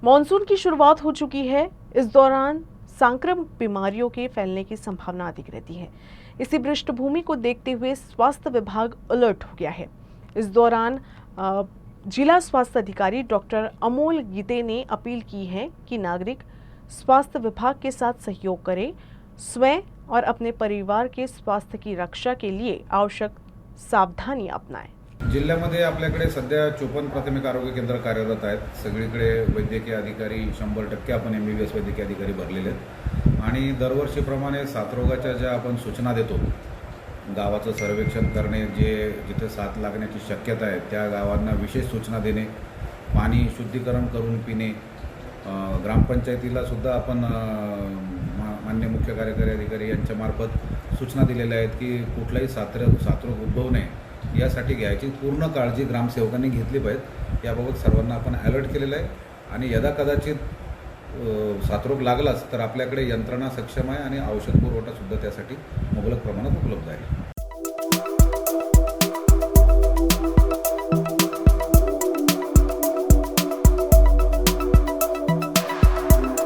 Monsoon की शुरुआत हो चुकी है। इस दौरान सांक्रामिक बीमारियों के फैलने की संभावना अधिक रहती है। इसी पृष्ठभूमि को देखते हुए स्वास्थ्य विभाग अलर्ट हो गया है। इस दौरान जिला स्वास्थ्य अधिकारी डॉक्टर अमोल गीते ने अपील की है कि नागरिक स्वास्थ्य विभाग के साथ सहयोग करें, स्वयं और अपने परिवार के स्वास्थ्य की रक्षा के लिए आवश्यक सावधानी अपनाएं। जिल्ह्यामध्ये आपल्याकडे सध्या 54 प्राथमिक आरोग्य केंद्र कार्यरत आहेत। सगळीकडे वैद्यकीय अधिकारी 100% आपण MBBS वैद्यकीय अधिकारी भरलेले आहेत आणि दरवर्षीप्रमाणे साथरोगाच्या ज्या आपण सूचना देतो, गावाचं सर्वेक्षण करणे, जिथे साथ लागण्याची शक्यता आहे त्या गावांना विशेष सूचना देणे, पाणी शुद्धीकरण करून पिणे, ग्रामपंचायतीला सुद्धा आपण मान्य मुख्य कार्यकारी अधिकारी यांच्यामार्फत सूचना दिलेल्या आहेत की कुठलाही साथरोग उद्भवू नये यासाठी घ्यायची पूर्ण काळजी ग्रामसेवकांनी घेतली पाहिजे। याबाबत सर्वांना आपण अलर्ट केलेलं आहे आणि यदा कदाचित साथरोग लागलाच तर आपल्याकडे यंत्रणा सक्षम आहे आणि औषध पुरवठा सुद्धा त्यासाठी मुबलक प्रमाणात उपलब्ध आहे।